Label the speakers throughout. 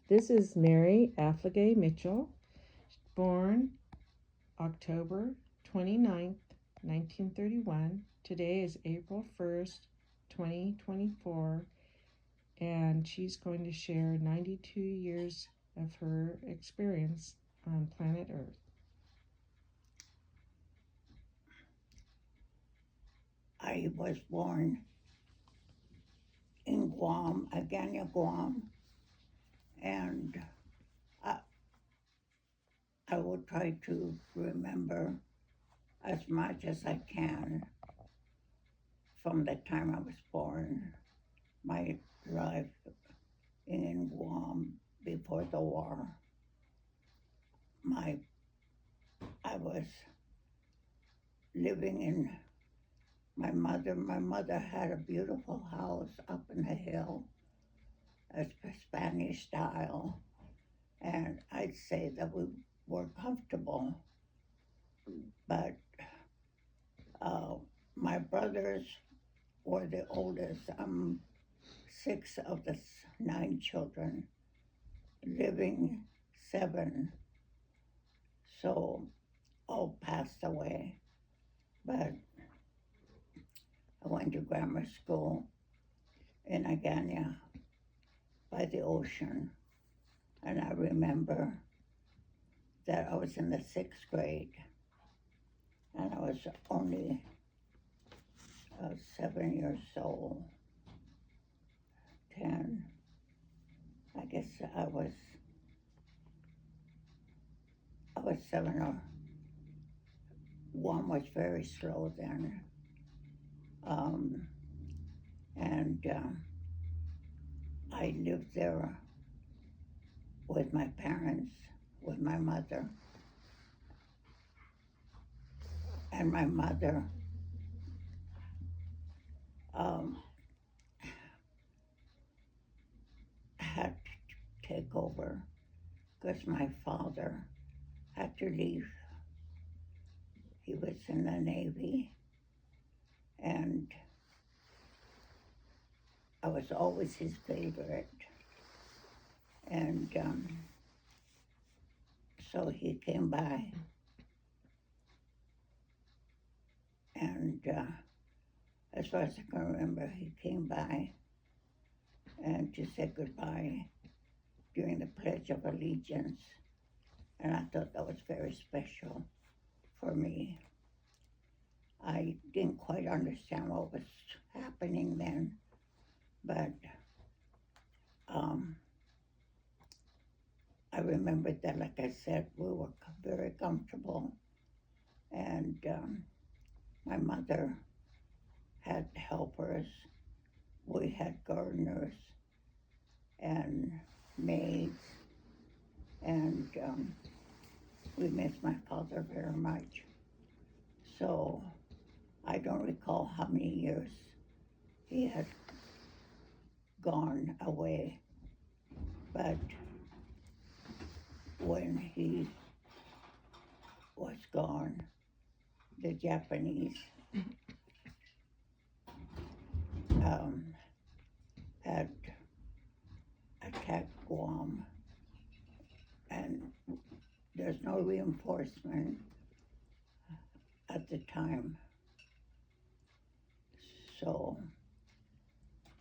Speaker 1: This is Mary Aflague Mitchell, born October 29th, 1931. Today is April 1st, 2024, and she's going to share 92 years of her experience on planet Earth.
Speaker 2: I was born in Guam, Agana, Guam, and I will try to remember as much as I can from the time I was born, my life in Guam before the war. I was living in my mother had a beautiful house up in the hill, a Spanish style, and I'd say that we were comfortable. But my brothers were the oldest. I'm six of the 9 children, living 7, so all passed away. But I went to grammar school in Agana by the ocean, and I remember that I was in the 6th grade, and I was only 7 years old, 10. I guess I was 7 or 1 was very slow then. And I lived there with my parents, with my mother. And my mother had to take over because my father had to leave. He was in the Navy, and I was always his favorite. And so he came by, and as far as I can remember, he came by and to say goodbye during the Pledge of Allegiance. And I thought that was very special for me. I didn't quite understand what was happening then, but I remembered that, like I said, we were very comfortable, and my mother had helpers. We had gardeners and maids, and we missed my father very much. So I don't recall how many years he had gone away, but when he was gone, the Japanese had attacked Guam, and there's no reinforcement at the time. So,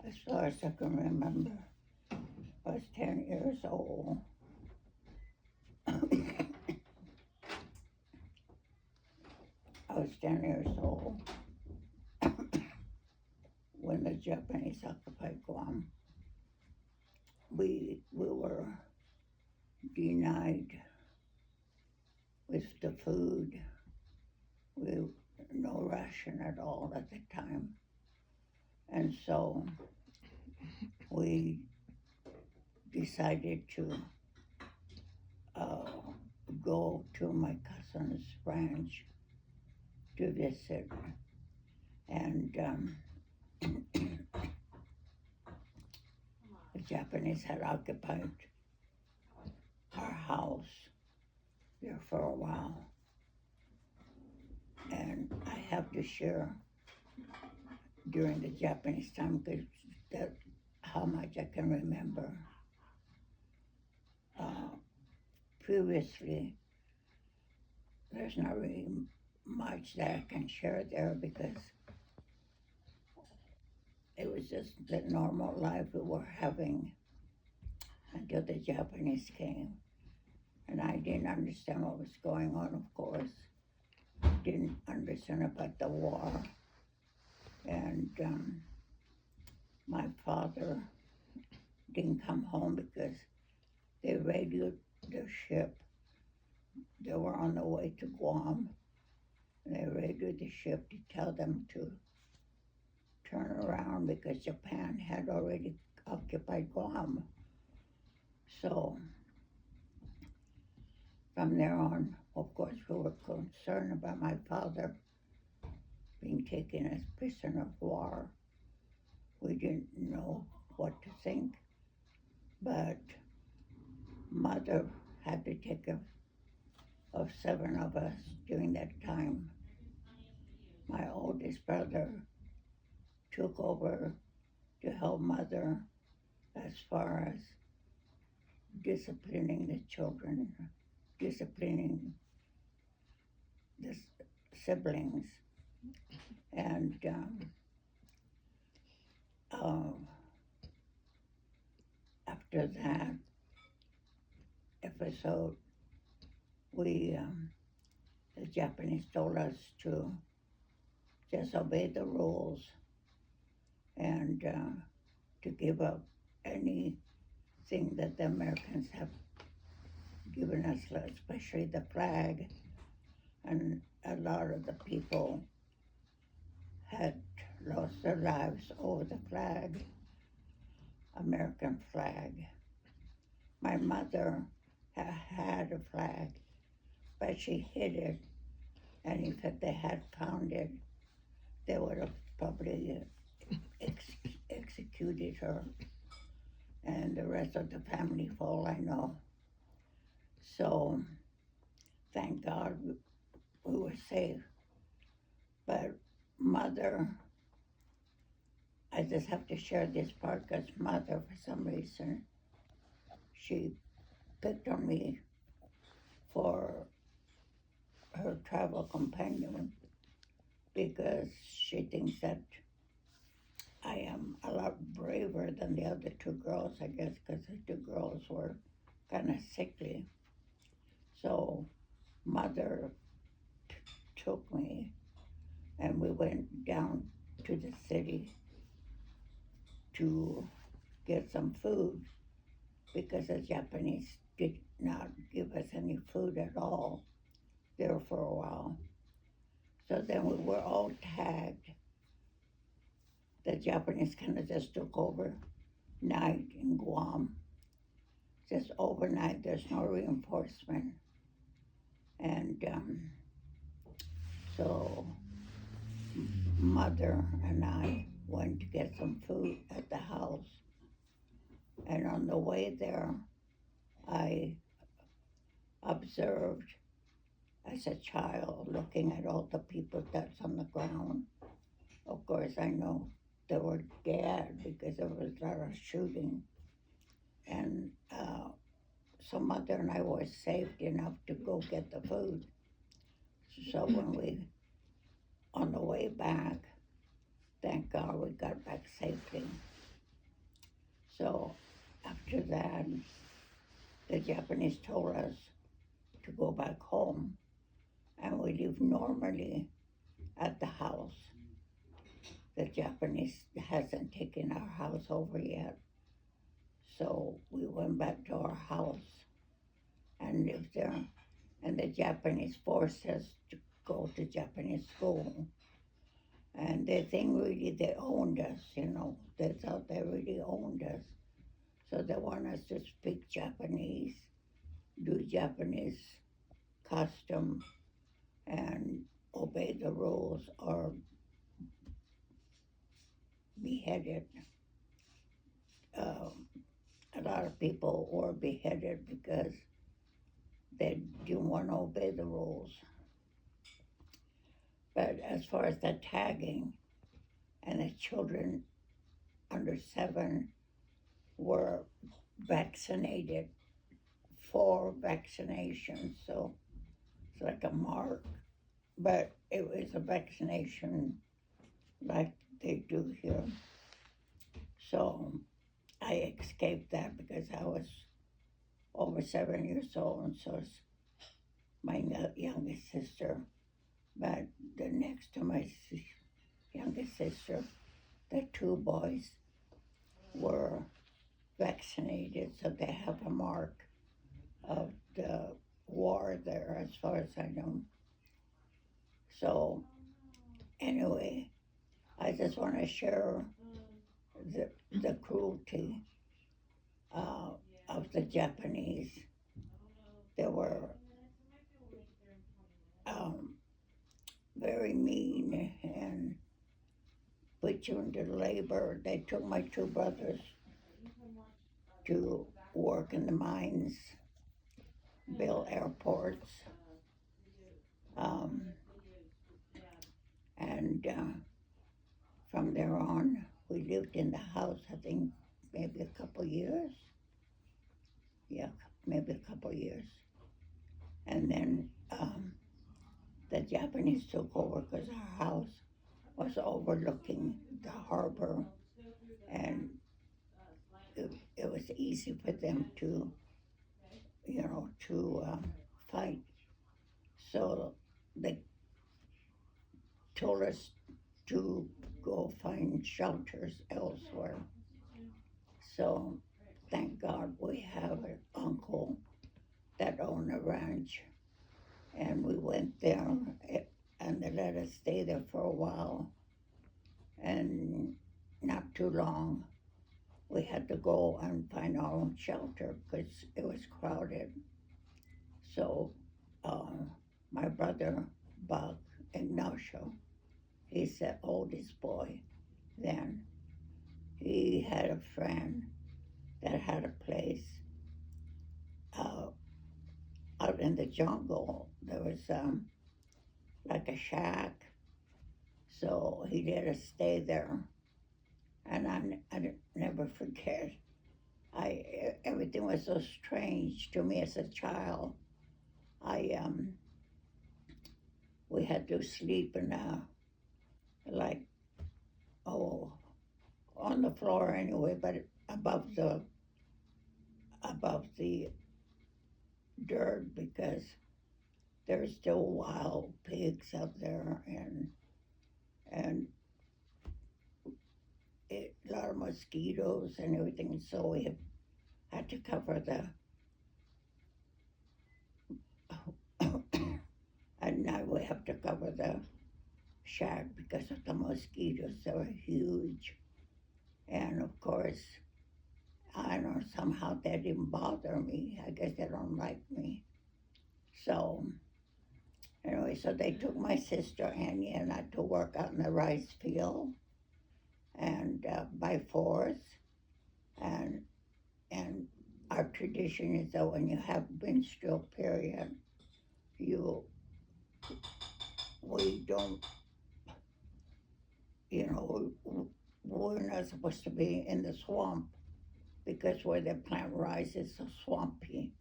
Speaker 2: as far as I can remember, I was 10 years old. I was 10 years old when the Japanese occupied Guam. We were denied with the food. No ration at all at the time. And so we decided to go to my cousin's ranch to visit. And the Japanese had occupied our house there for a while. And I have to share during the Japanese time because that's how much I can remember. previously, there's not really much that I can share there because it was just the normal life we were having until the Japanese came. And I didn't understand what was going on, of course. Didn't understand about the war. And my father didn't come home because they radioed the ship. They were on the way to Guam. And they radioed the ship to tell them to turn around because Japan had already occupied Guam. So from there on, of course, we were concerned about my father being taken as prisoner of war. We didn't know what to think, but mother had to take care of 7 of us during that time. My oldest brother took over to help mother as far as disciplining the children, disciplining the siblings, and uh, after that episode, we the Japanese told us to just obey the rules and to give up anything that the Americans have given us, especially the flag. And a lot of the people had lost their lives over the flag, American flag. My mother had a flag, but she hid it. And if they had found it, they would have probably executed her and the rest of the family, for all I know. So thank God we were safe. But mother, I just have to share this part because mother, for some reason, she picked on me for her travel companion because she thinks that I am a lot braver than the other 2 girls, I guess, because the 2 girls were kind of sickly. So mother took me and we went down to the city to get some food because the Japanese did not give us any food at all there for a while. So then we were all tagged. The Japanese kind of just took over night in Guam. Just overnight, there's no reinforcement. And so mother and I went to get some food at the house. And on the way there, I observed as a child looking at all the people that's on the ground. Of course, I know they were dead because there was a lot of shooting. And so mother and I were saved enough to go get the food. So when we, on the way back, thank God we got back safely. So after that, the Japanese told us to go back home and we live normally at the house. The Japanese hasn't taken our house over yet. So we went back to our house and lived there. And the Japanese forced us to go to Japanese school. And they think really they owned us, They thought they really owned us. So they want us to speak Japanese, do Japanese custom, and obey the rules or beheaded. A lot of people were beheaded because they didn't want to obey the rules. But as far as the tagging, and the children under 7 were vaccinated 4 vaccinations, so it's like a mark. But it was a vaccination like they do here. So I escaped that because I was over 7 years old, and so is my youngest sister. But the next to my youngest sister, the 2 boys were vaccinated, so they have a mark of the war there, as far as I know. So anyway, I just want to share the cruelty uh, of the Japanese. They were um, very mean and put you into labor. They took my 2 brothers to work in the mines, build airports, um, and from there on, we lived in the house, I think, maybe a couple years. Yeah, maybe a couple years. And then the Japanese took over because our house was overlooking the harbor, and it was easy for them to, fight. So they told us to go find shelters elsewhere. So thank God we have an uncle that owned a ranch, and we went there, and they let us stay there for a while. And not too long, we had to go and find our own shelter because it was crowded. So my brother, Buck Ignacio, he's the oldest boy then. He had a friend that had a place uh, out in the jungle. There was like a shack, so he let us stay there. And I never forget. Everything was so strange to me as a child. I We had to sleep in like oh on the floor anyway, but above the dirt because there's still wild pigs out there, and a lot of mosquitoes and everything. So we had to cover at night we have to cover the shack because of the mosquitoes. They were huge, and of course, I don't know, somehow that didn't bother me. I guess they don't like me. So anyway, so they took my sister Annie and I to work out in the rice field, and by force, and and our tradition is that when you have menstrual period, you we don't, we're not supposed to be in the swamp because where the plant rises is so swampy.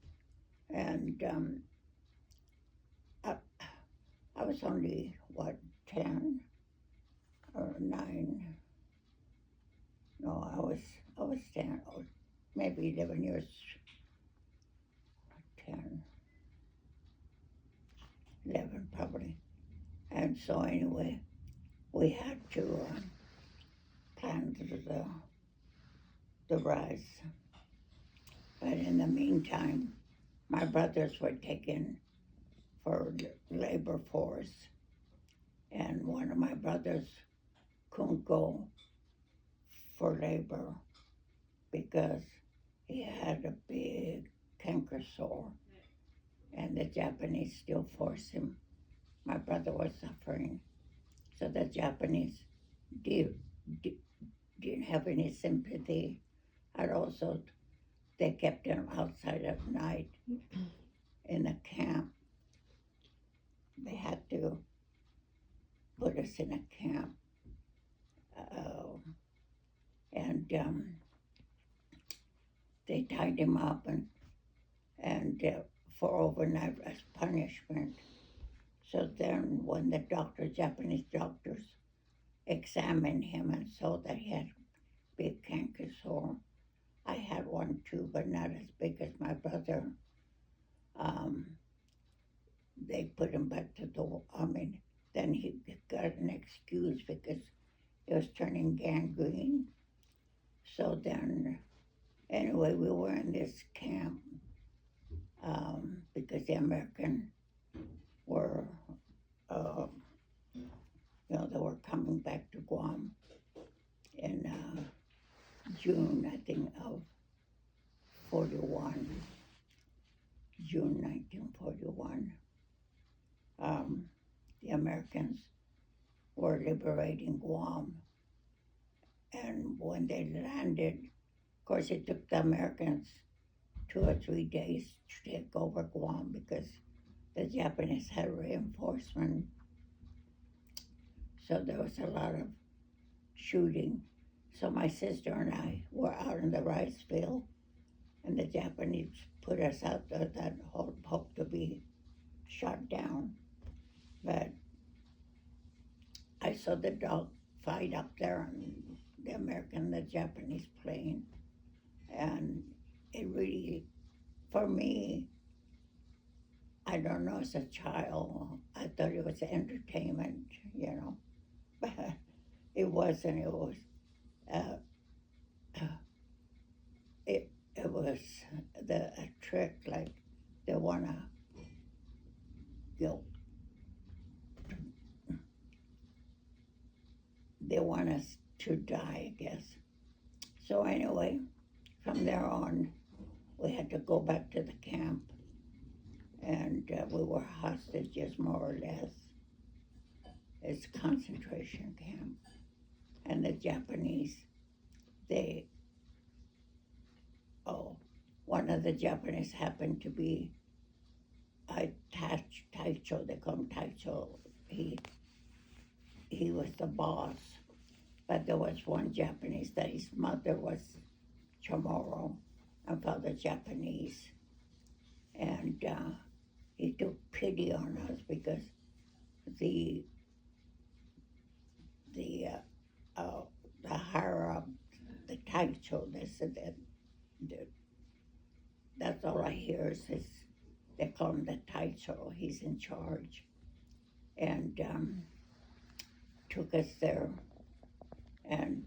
Speaker 2: And I, I was only, what, 10 or 9? No, I was 10, or maybe 11 years, 10, 11 probably. And so anyway, we had to plant the rice. But in the meantime, my brothers were taken for labor force, and one of my brothers couldn't go for labor because he had a big canker sore, and the Japanese still forced him. My brother was suffering, so the Japanese did, didn't have any sympathy. And also, they kept him outside at night in the camp. They had to put us in a camp, and they tied him up, and and for overnight as punishment. So then, when the Japanese doctors, examined him and saw that he had big canker sore, I had one too, but not as big as my brother. Um, they put him back to the. Then he got an excuse because it was turning gangrene. So then, anyway, we were in this camp because the American were, uh, they were coming back to Guam in June, I think, of 41, June 1941. The Americans were liberating Guam. And when they landed, of course, it took the Americans 2 or 3 days to take over Guam because the Japanese had reinforcement. So there was a lot of shooting. So my sister and I were out in the rice field, and the Japanese put us out there that hoped to be shot down. But I saw the dog fight up there on the American, the Japanese plane, and it really, for me, I don't know, as a child, I thought it was entertainment, but it wasn't. It was, uh, it was a trick, like they wanna, you know, they want us to die, I guess. So anyway, from there on, we had to go back to the camp, and we were hostages, more or less. It's a concentration camp. And the Japanese, one of the Japanese happened to be a Taicho, they call him Taicho. He was the boss, but there was one Japanese that his mother was Chamorro and father Japanese. And he took pity on us because the higher up, the Taicho, they said that's all I hear is they call him the Taicho, he's in charge. And took us there, and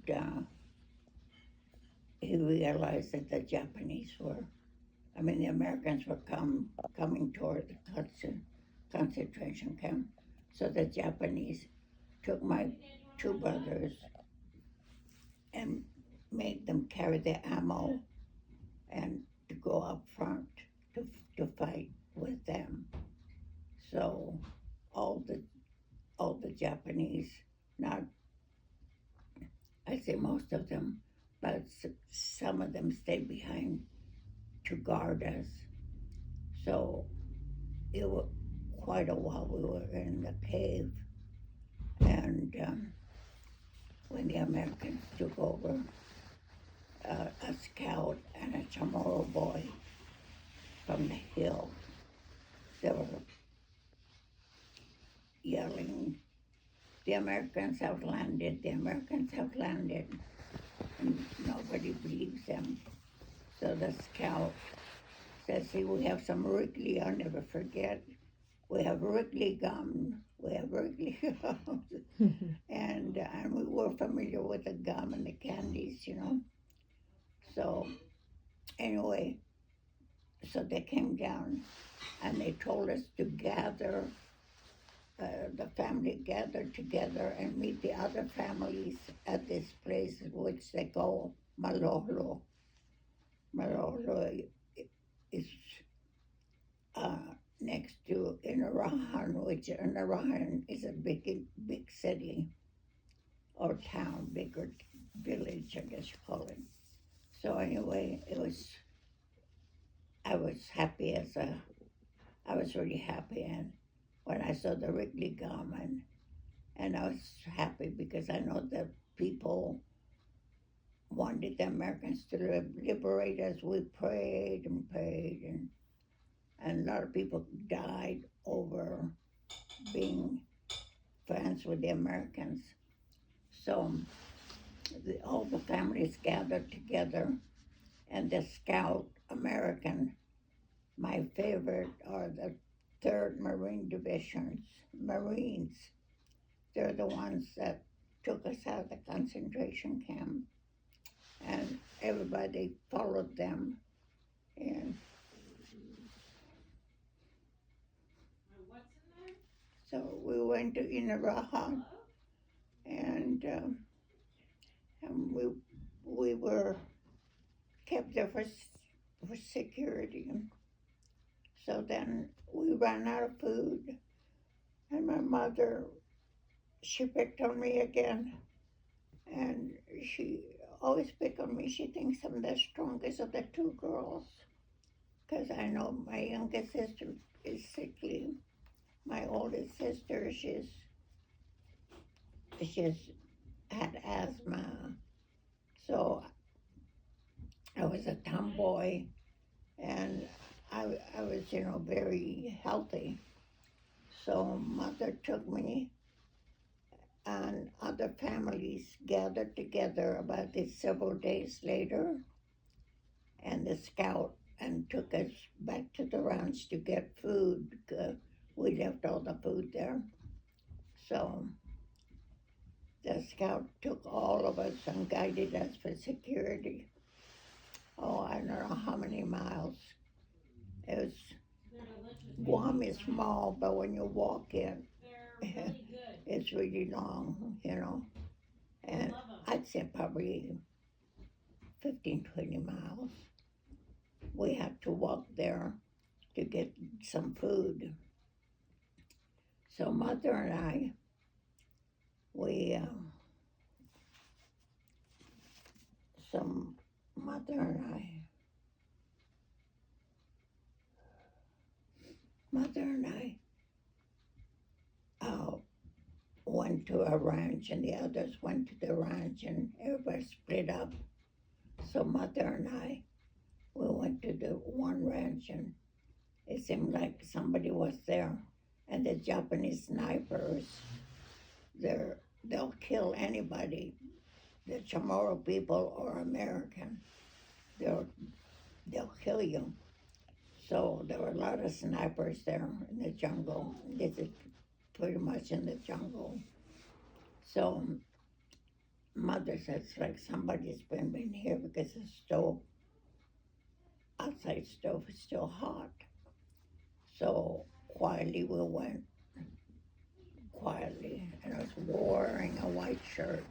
Speaker 2: he realized that the the Americans were coming toward the concentration camp. So the Japanese took my two brothers and made them carry the ammo and to go up front to fight with them. So all the Japanese, not, I say most of them, but some of them stayed behind to guard us. So it was quite a while we were in the cave, and when the Americans took over, a scout and a Chamorro boy from the hill, they were yelling, the Americans have landed, the Americans have landed, and nobody believes them. So the scout says, see, we have some Wrigley, I'll never forget. We have Wrigley gum. We have Wrigley gum. and we were familiar with the gum and the candies. So anyway, so they came down and they told us to gather, the family gathered together and meet the other families at this place which they call Malolo. Malolo is next to Inarahan, which Inarahan is a big city or town, bigger village, I guess you call it. So anyway, I was really happy, and when I saw the Wrigley gum, and I was happy because I know that people wanted the Americans to liberate us. We prayed and prayed, and a lot of people died over being friends with the Americans. So all the families gathered together, and the Scout American, my favorite, are the 3rd Marine Divisions, Marines. They're the ones that took us out of the concentration camp, and everybody followed them. And so we went to Inaraha, and we were kept there for security. So then we ran out of food, and my mother, she picked on me again, and she always picked on me. She thinks I'm the strongest of the 2 girls, because I know my youngest sister is sickly. My oldest sister, she's had asthma, so I was a tomboy, and I was, very healthy. So mother took me, and other families gathered together about this several days later, and the scout and took us back to the ranch to get food. We left all the food there. So the scout took all of us and guided us for security. Oh, I don't know how many miles. It was, Guam is small, but when you walk in, it's really long. And I'd say probably 15, 20 miles. We had to walk there to get some food. So mother and I, we, some mother and I went to a ranch, and the others went to the ranch, and everybody split up. So mother and I, we went to the one ranch, and it seemed like somebody was there. And the Japanese snipers, they'll kill anybody, the Chamorro people or American. They'll kill you. So there were a lot of snipers there in the jungle. This is pretty much in the jungle. So mother says, like, somebody's been here because the stove, outside stove, is still hot. So quietly we went, and I was wearing a white shirt.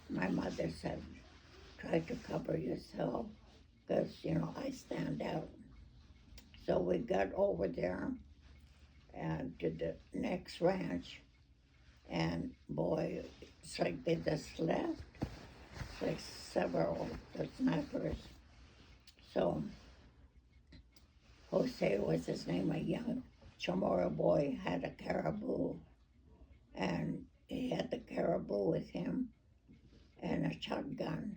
Speaker 2: My mother said, try to cover yourself, because, I stand out. So we got over there and to the next ranch, and boy, it's like they just left. It's like several the snipers. So Jose was his name, a young Chamorro boy, had a caribou, and he had the caribou with him and a shotgun.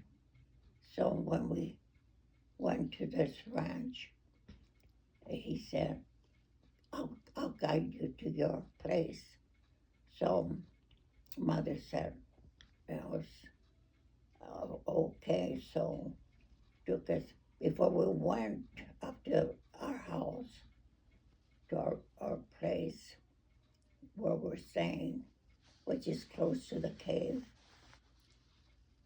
Speaker 2: So when we went to this ranch, he said, I'll guide you to your place. So mother said, it was okay. So took us, before we went up to our house, to our place where we're staying, which is close to the cave.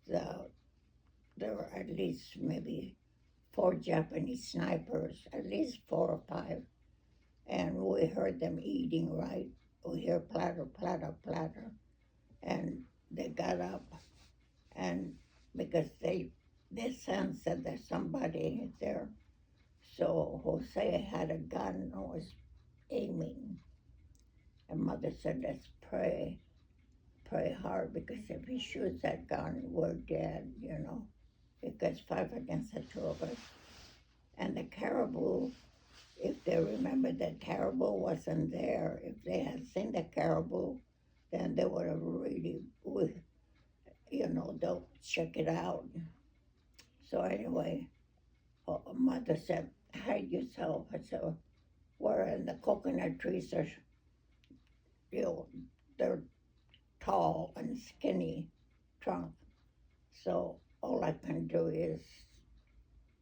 Speaker 2: There were at least maybe 4 Japanese snipers, at least 4 or 5, and we heard them eating, right? We hear platter, platter, platter, and they got up, and because they sensed that there's somebody there, so Jose had a gun and was aiming, and mother said, let's pray hard, because if he shoots that gun, we're dead, because 5 against the 2 of us. And the caribou, if they remember, the caribou wasn't there. If they had seen the caribou, then they would have really, they'll check it out. So anyway, mother said, hide yourself. I said, where the coconut trees are, you know, they're tall and skinny trunk. So all I can do is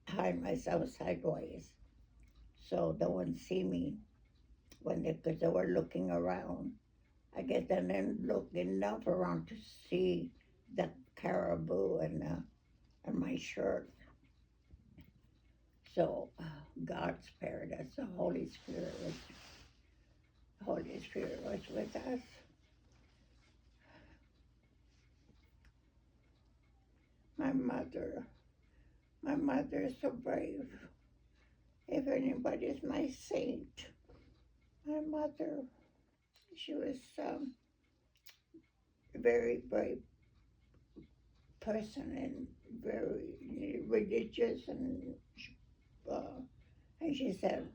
Speaker 2: hide myself sideways so they wouldn't see me because they were looking around. I guess and then look enough around to see the caribou and my shirt. So God spared us. Holy Spirit was with us. My mother, my mother is so brave. If anybody's my saint, my mother, she was a very brave person and very religious uh, and she said,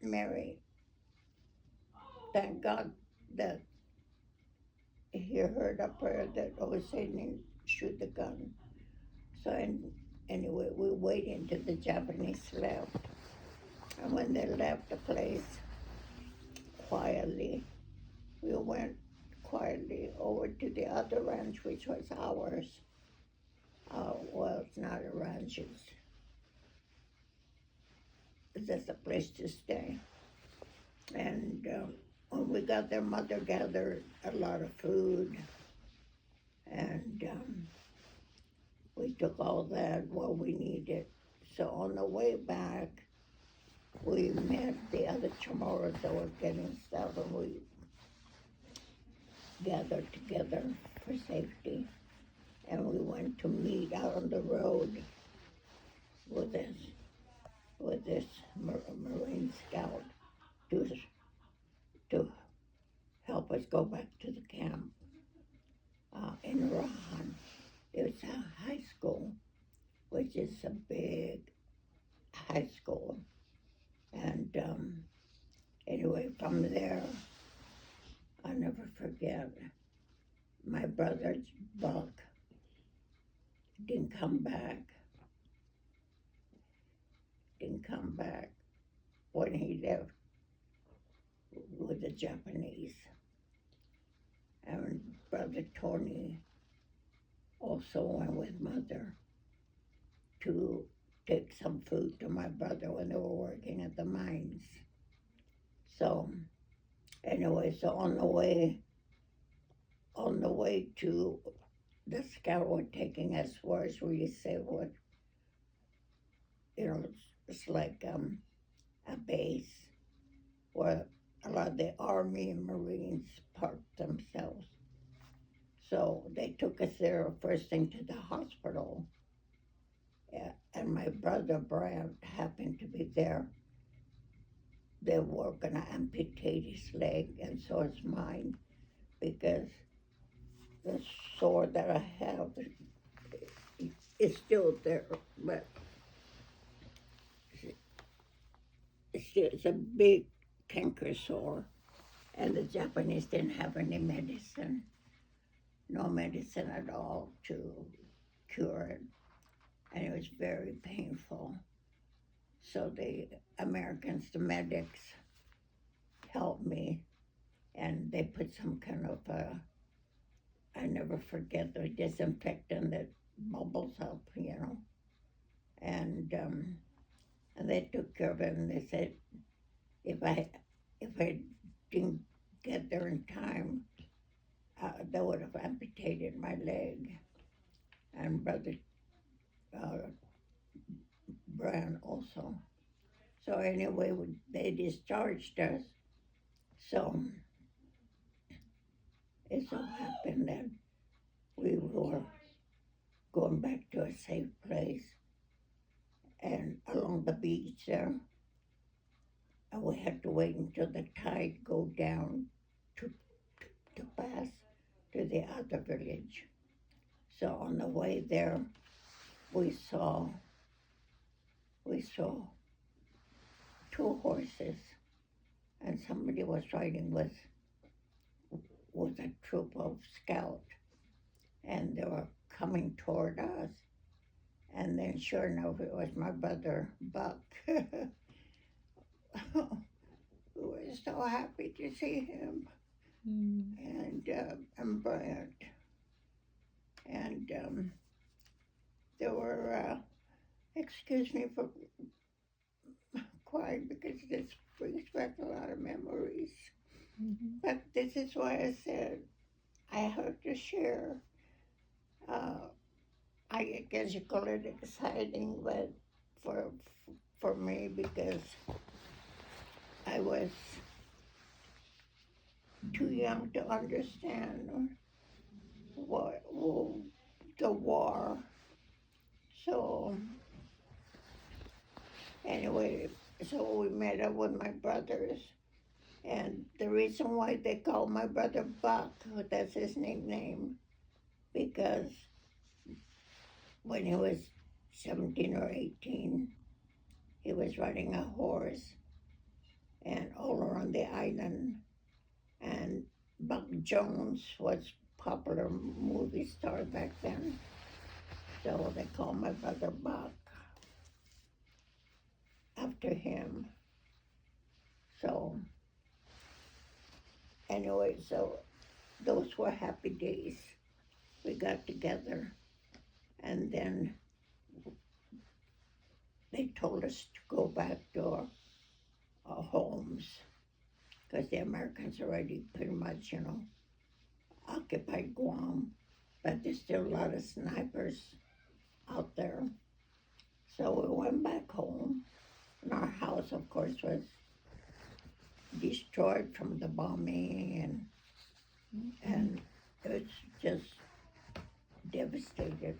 Speaker 2: Mary, thank God that he heard a prayer that was saying shoot the gun. So anyway, we waited until the Japanese left. And when they left the place quietly, we went quietly over to the other ranch, which was ours. Well, it's not a ranch, it's just a place to stay. And when we got there, Mother gathered a lot of food, and we took all that what we needed. So on the way back, we met the other Chamorros that were getting stuff, and we gathered together for safety. And we went to meet out on the road with this Marine Scout to to help us go back to the camp in Rohan. It was a high school, which is a big high school. And anyway, from there, I'll never forget, my brother Buck didn't come back, when he left with the Japanese. And Brother Tony also went with Mother to take some food to my brother when they were working at the mines. So anyway, so on the way to the scout were taking us where we say what it's like a base where a lot of the Army and Marines parked themselves. So they took us there first thing to the hospital. Yeah, and my brother Brand happened to be there. They were gonna amputate his leg, and so is mine, because the sore that I have is still there, but it's a big canker sore, and the Japanese didn't have any medicine, no medicine at all to cure it, and it was very painful. So the Americans, the medics, helped me, and they put some kind of I never forget the disinfectant that bubbles up, and they took care of it, and they said if I didn't get there in time, they would have amputated my leg. And Brother uh, Brian also. So anyway, they discharged us. So it so happened that we were going back to a safe place, and along the beach there, and we had to wait until the tide go down to pass to the other village. So on the way there, we saw two horses, and somebody was riding with a troop of scouts, and they were coming toward us. And then, sure enough, it was my brother Buck. so happy to see him
Speaker 1: Mm.
Speaker 2: and Brent. And there were, excuse me for crying because this brings back a lot of memories.
Speaker 1: Mhm.
Speaker 2: But this is why I said I have to share. Uh, I guess you call it exciting, but for for me because I was too young to understand what the war. So anyway, so we met up with my brothers, and the reason why they call my brother Buck, that's his nickname, because when he was 17 or 18, he was riding a horse and all around the island. And Buck Jones was popular movie star back then, so they called my brother Buck after him. So anyway, so those were happy days. We got together, and then they told us to go back to our homes because the Americans already pretty much, occupied Guam, but there's still a lot of snipers out there. So we went back home, and our house, of course, was destroyed from the bombing, and it was just devastated.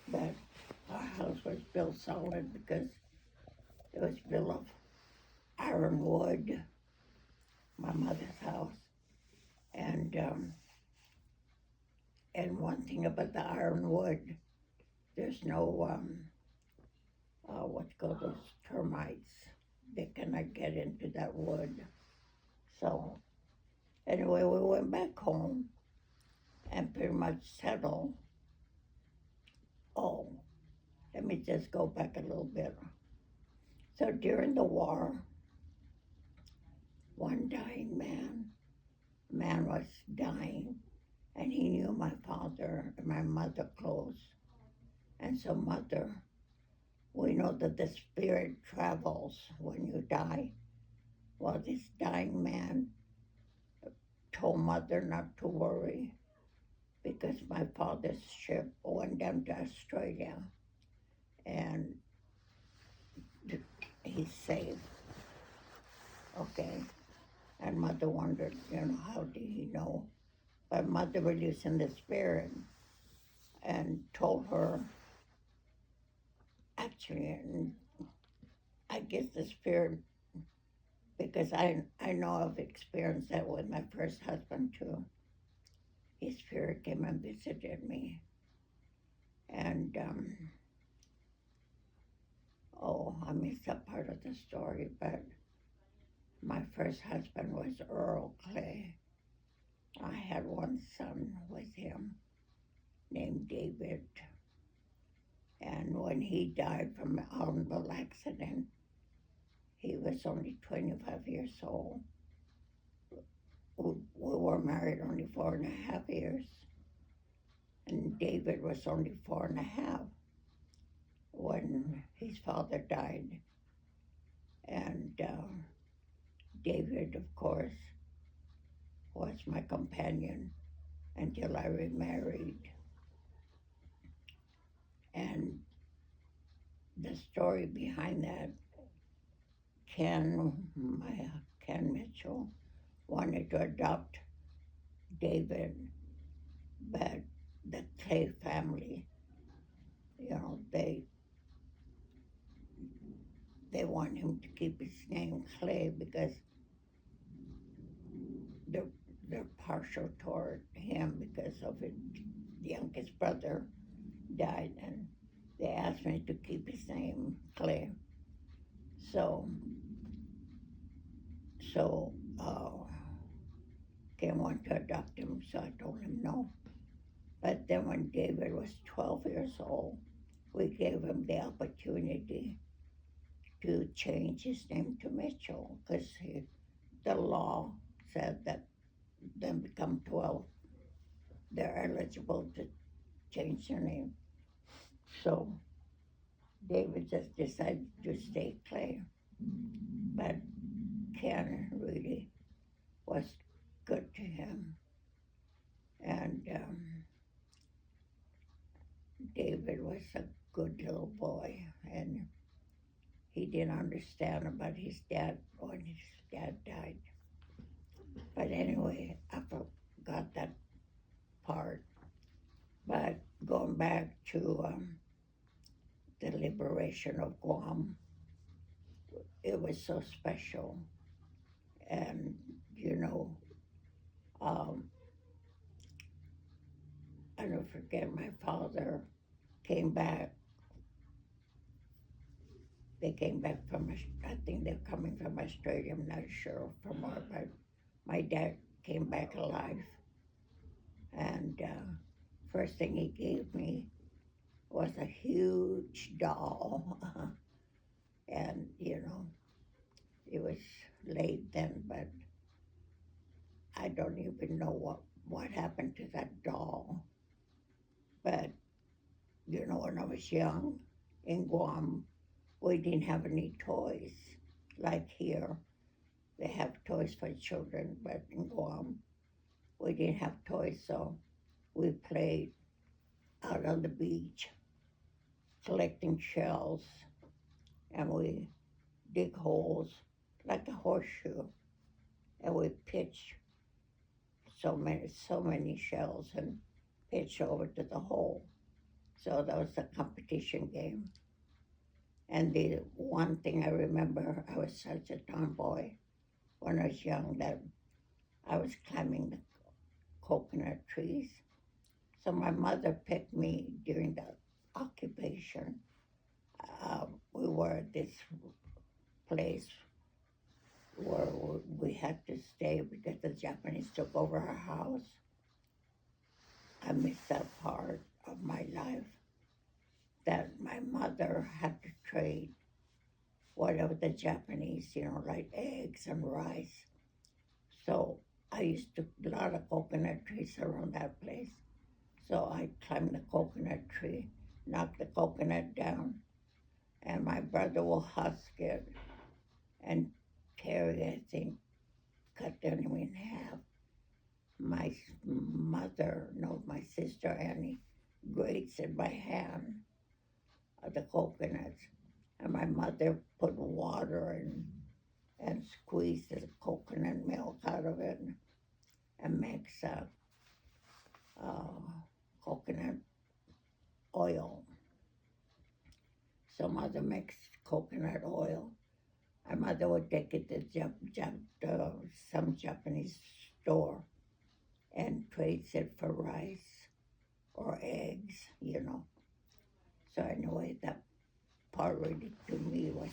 Speaker 2: But our house was built solid because it was built of ironwood, my mother's house, and one thing about the ironwood, there's no what's called those termites. They cannot get into that wood. So anyway, we went back home and pretty much settled. Oh, let me just go back a little bit. So during the war, one dying man was dying, and he knew my father and my mother close. And so, mother, we know that the spirit travels when you die. Well, this dying man told mother not to worry because my father's ship went down to Australia and he's safe. Okay. And mother wondered, how did he know? But mother released in the spirit and told her, actually, and I guess the spirit, because I know I've experienced that with my first husband too. His spirit came and visited me. And, I missed that part of the story, but my first husband was Earl Clay. I had one son with him named David. And when he died from an automobile accident, he was only 25 years old. We were married only 4.5 years. And David was only 4.5 when his father died. And David, of course, was my companion until I remarried. And the story behind that, Ken Mitchell wanted to adopt David, but the Clay family, they want him to keep his name Clay because they're, they're partial toward him because of it. The youngest brother died, and they asked me to keep his name Clay. So, Ken wanted to adopt him, so I told him no. But then when David was 12 years old, we gave him the opportunity to change his name to Mitchell because the law said that then become 12, they're eligible to change their name. So David just decided to stay Clay. But Ken really was good to him. And David was a good little boy. And he didn't understand about his dad when his dad died. But anyway, I forgot that part. But going back to the liberation of Guam, it was so special. And, you know, um, I don't forget my father came back. They came back from, I think they're coming from Australia, I'm not sure from where, but my dad came back alive. And first thing he gave me was a huge doll. And, you know, it was late then, but I don't even know what happened to that doll. But, you know, when I was young in Guam, we didn't have any toys like here. They have toys for children, but in Guam, we didn't have toys, so we played out on the beach collecting shells, and we dig holes like a horseshoe, and we pitch so many shells and pitch over to the hole. So that was a competition game. And the one thing I remember, I was such a tomboy when I was young that I was climbing the coconut trees. So my mother picked me during the occupation. We were at this place where we had to stay because the Japanese took over our house. I missed that part of my life that my mother had to trade whatever the Japanese, you know, like eggs and rice. So I used to a lot of coconut trees around that place. So I climbed the coconut tree, knocked the coconut down, and my brother will husk it, and Terry, I think, cut them in half. My mother, no, my sister Annie, grates in my hand of the coconuts, and my mother put water in and squeezed the coconut milk out of it and makes coconut oil. So mother makes coconut oil. And mother would take it to some Japanese store and trades it for rice or eggs, you know. So anyway, that part really to me was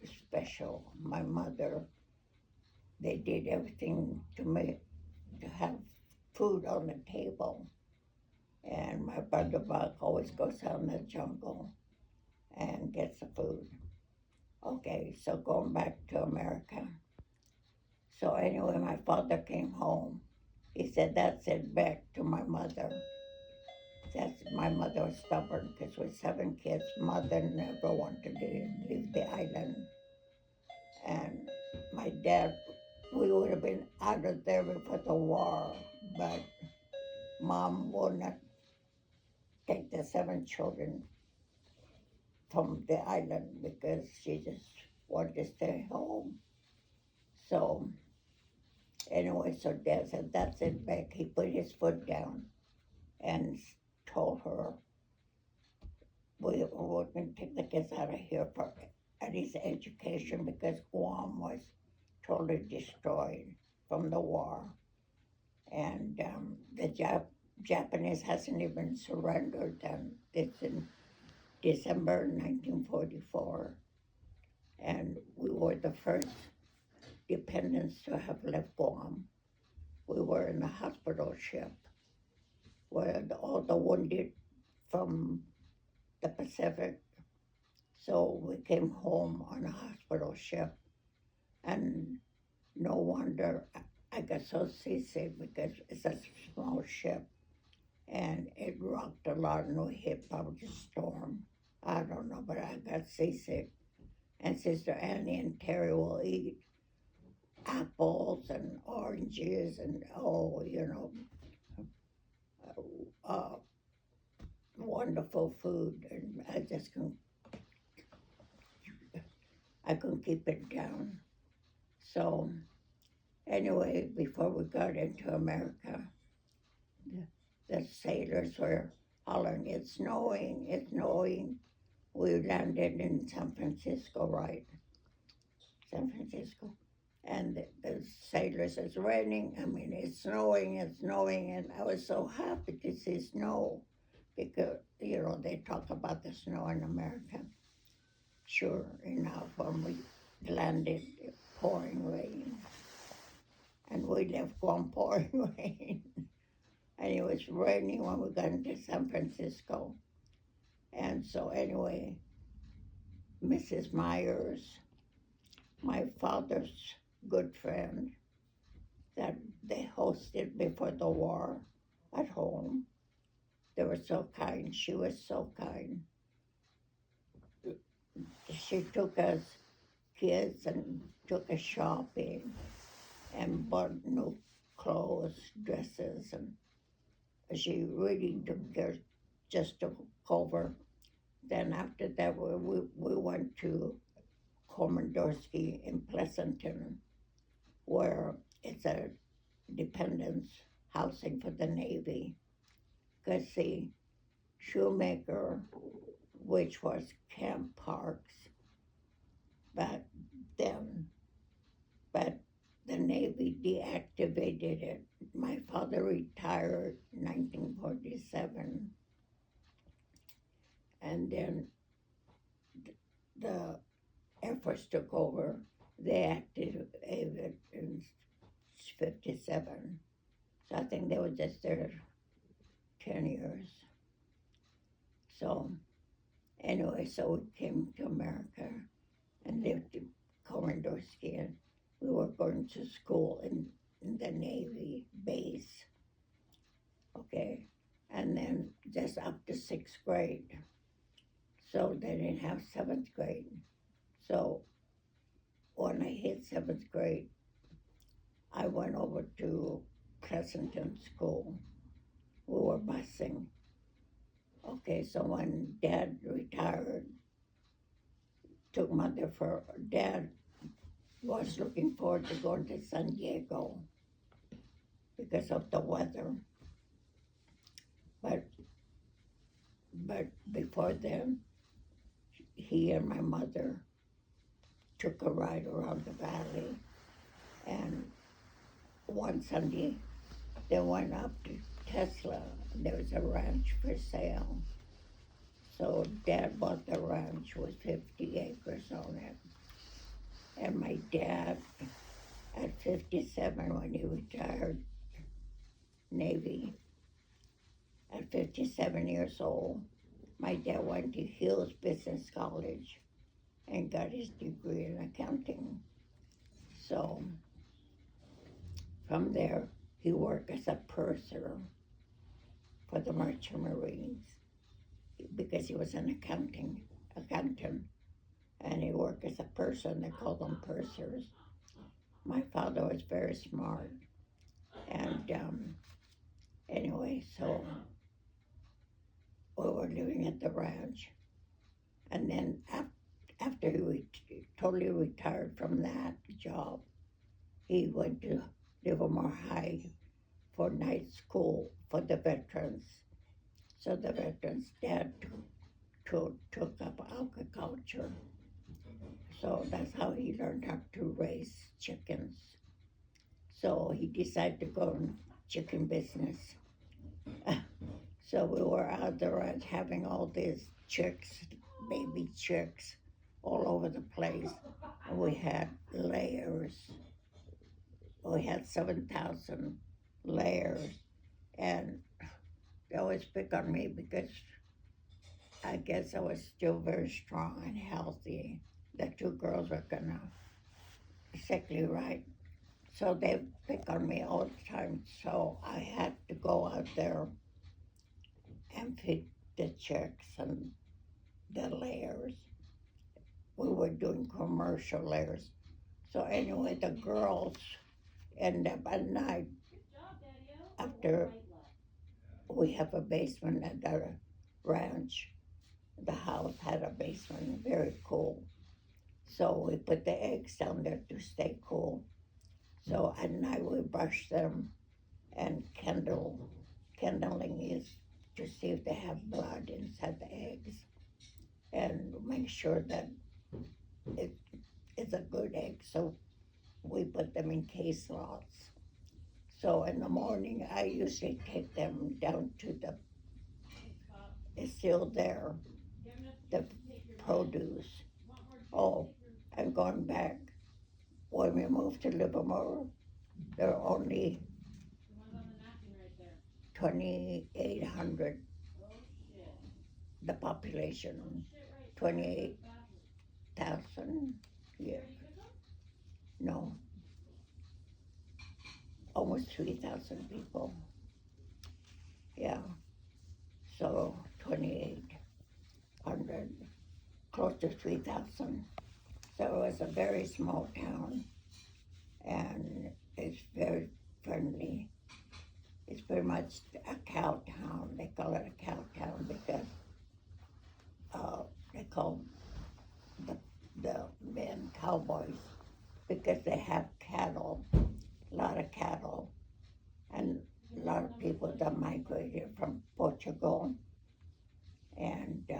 Speaker 2: special. My mother, they did everything to have food on the table. And my brother Buck always goes out in the jungle and gets the food. Okay, so going back to America. So anyway, my father came home. He said, that's it, back to my mother. My mother was stubborn because with 7 kids, mother never wanted to leave the island. And my dad, we would have been out of there before the war, but mom would not take the 7 children from the island because she just wanted to stay home. So anyway, so Dad said, that's it, Beck. He put his foot down and told her, we're going to take the kids out of here for at least education because Guam was totally destroyed from the war. And the Japanese hasn't even surrendered, and it's in December 1944. And we were the first dependents to have left Guam. We were in the hospital ship where all the wounded from the Pacific So we came home on a hospital ship, and no wonder I got so seasick because it's a small ship and it rocked a lot and we hit probably a storm. I don't know, but I got seasick. And Sister Annie and Terry will eat apples and oranges and uh, wonderful food, and I couldn't keep it down. So anyway, before we got into America, the sailors were hollering, "It's snowing! It's snowing!" We landed in San Francisco, right? San Francisco. And the sailors, "It's raining. I mean, it's snowing, it's snowing." And I was so happy to see snow because, they talk about the snow in America. Sure enough, when we landed, pouring rain. And we left one pouring rain. And it was raining when we got into San Francisco. And so, anyway, Mrs. Myers, my father's good friend, that they hosted before the war at home. They were so kind. She was so kind. She took us kids and took us shopping and bought new clothes, dresses, and she really took care just to cover. Then after that, we went to Komandorski in Pleasanton, where it's a dependence housing for the Navy. Because the Shoemaker, which was Camp Parks back then, but the Navy deactivated it. My father retired in 1947, and then the Air Force took over. They activated it in 57. So I think they were just there 10 years. So anyway, so we came to America and lived in Komandorski, and we were going to school in the Navy base. Okay, and then just up to 6th grade. So they didn't have 7th grade. So when I hit 7th grade, I went over to Pleasanton School. We were busing. Okay, so when Dad retired, Dad was looking forward to going to San Diego because of the weather. But before then, he and my mother took a ride around the valley, and one Sunday they went up to Tesla. There was a ranch for sale. So Dad bought the ranch with 50 acres on it. And my dad, at 57 when he retired Navy, at 57 years old, my dad went to Hills Business College and got his degree in accounting. So from there, he worked as a purser for the Merchant Marines because he was an accountant, and he worked as a purser, and they called them pursers. My father was very smart, and anyway, so we were living at the ranch, and then after he totally retired from that job, he went to Livermore High for night school for the veterans. So the veterans' dad took up agriculture. So that's how he learned how to raise chickens. So he decided to go in chicken business. So we were out there having all these chicks, baby chicks, all over the place. And we had layers. We had 7,000 layers. And they always pick on me because I guess I was still very strong and healthy. The two girls were gonna sickly right. So they pick on me all the time. So I had to go out there and feed the chicks and the layers. We were doing commercial layers. So anyway, the girls end up at night after we have a basement at the ranch. The house had a basement, very cool. So we put the eggs down there to stay cool. So at night we brush them and kindling is to see if they have blood inside the eggs and make sure that it is a good egg. So we put them in case lots. So in the morning I usually take them down to the, it's still there, the produce. Oh, and going back, when we moved to Livermore, there were only 2,800, the population, 28,000, yeah, no, almost 3,000 people, yeah, so 2,800, close to 3,000. So it was a very small town, and it's very friendly. It's pretty much a cow town. They call it a cow town because they call the men cowboys because they have cattle, a lot of cattle, and a lot of people that migrated from Portugal and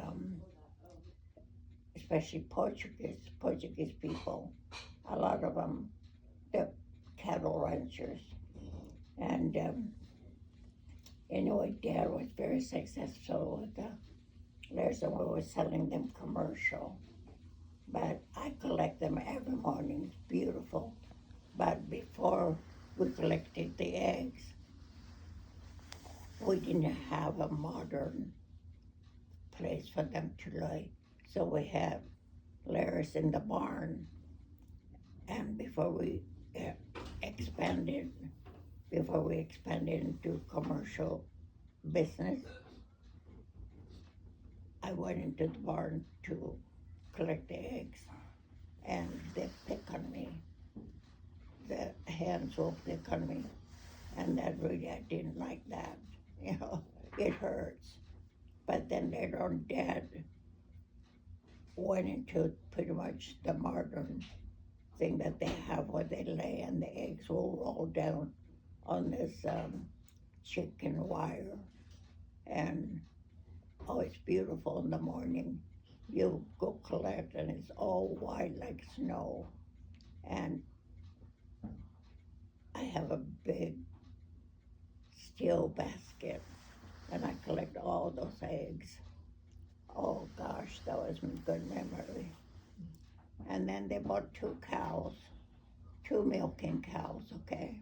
Speaker 2: especially Portuguese people. A lot of them, they're cattle ranchers. And anyway, Dad was very successful with the layers, and we were selling them commercial. But I collect them every morning. It's beautiful. But before we collected the eggs, we didn't have a modern place for them to lay. So we had layers in the barn. And before we expanded, into commercial business, I went into the barn to collect the eggs, and they pick on me. The hens will pick on me, and that really, I didn't like that. You know, it hurts. But then later on, Dad went into pretty much the modern thing that they have where they lay and the eggs will roll down on this chicken wire. And oh, it's beautiful in the morning. You go collect and it's all white like snow. And I have a big steel basket and I collect all those eggs. Oh gosh, that was a good memory. And then they bought two cows, two milking cows, okay?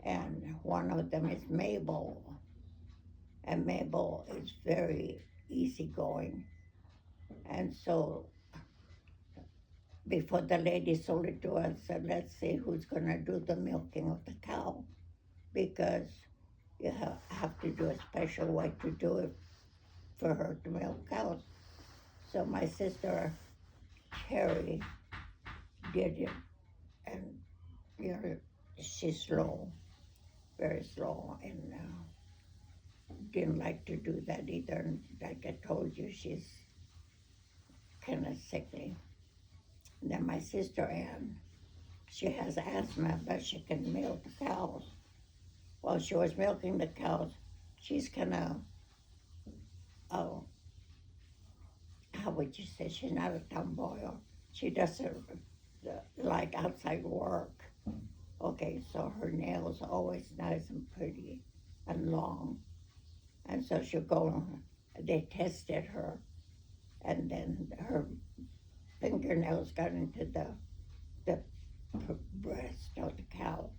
Speaker 2: And one of them is Mabel. And Mabel is very easygoing. And so before the lady sold it to us, said, let's see who's going to do the milking of the cow, because you have to do a special way to do it for her to milk cows. So my sister, Carrie, did it, and you know, she's slow, very slow, and didn't like to do that either. And like I told you, she's kind of sickly. And then my sister Ann, she has asthma, but she can milk the cows. While she was milking the cows, she's kind of, oh, how would you say, she's not a tomboy. She doesn't like outside work. Okay, so her nails are always nice and pretty and long. And so she'll go, they tested her, and then her fingernails got into the breast of the cow,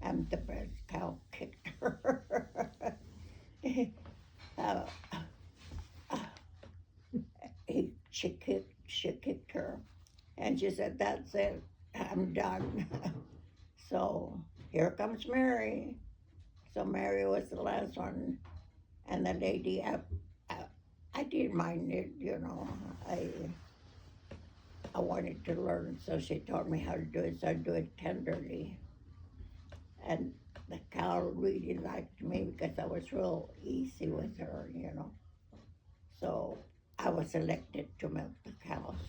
Speaker 2: and the breast cow kicked her. uh, she kicked her, and she said, "That's it, I'm done." So here comes Mary. So Mary was the last one, and the lady, I, I didn't mind it, I wanted to learn, so she taught me how to do it. So I do it tenderly, and the cow really liked me because I was real easy with her. So I was elected to milk the cows.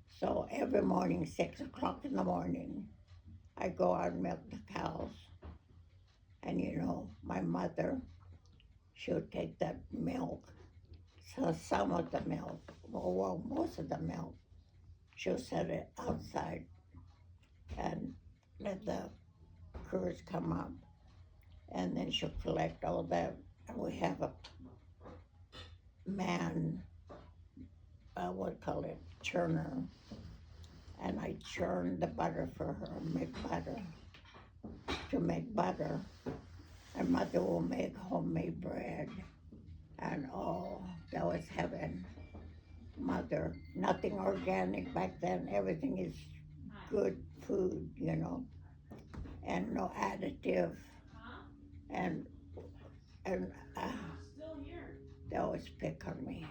Speaker 2: So every morning, 6 o'clock in the morning, I go out and milk the cows. And my mother, she would take that milk, so some of the milk, well, most of the milk, she'll set it outside and let the crews come up. And then she'll collect all that. And we have a man, what call it, churner. And I churn the butter for her, to make butter. And mother will make homemade bread. And oh, that was heaven. Mother, nothing organic back then. Everything is good food, and no additive. And and they always pick on me.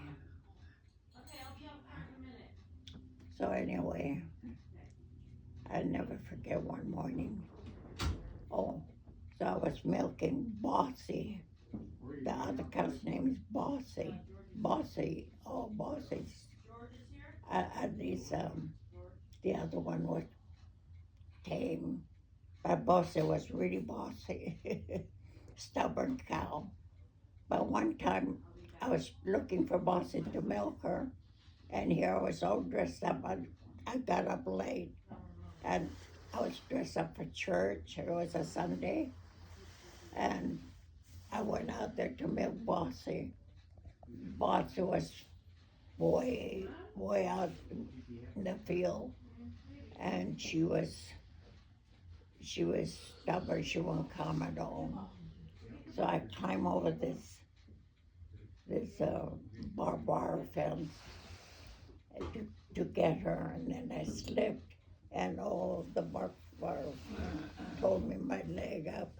Speaker 2: So anyway, I never forget one morning. Oh, so I was milking Bossy. The other cow's name is Bossy. Bossy. Oh, Bossy. At least the other one was tame. But Bossy was really bossy. Stubborn cow. But one time I was looking for Bossy to milk her, and here I was all dressed up. I got up late, and I was dressed up for church. It was a Sunday, and I went out there to milk Bossy. Bossy was way, way out in the field, and she was stubborn. She wouldn't come at all. So I climbed over this barbed wire fence to get her, and then I slipped, and the barbed wire pulled me my leg up.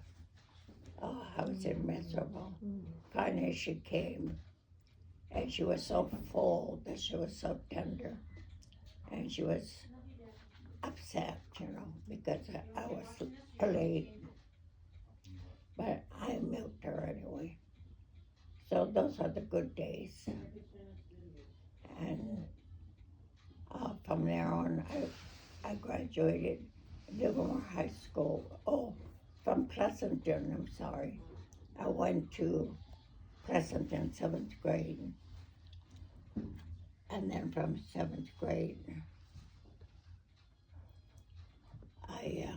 Speaker 2: Oh, I was miserable. Finally, she came, and she was so full that she was so tender, and she was upset, because I was late. But I milked her anyway. So those are the good days. And from there on, I graduated Livermore High School. Oh, from Pleasanton, I'm sorry. I went to Pleasanton 7th grade. And then from 7th grade, I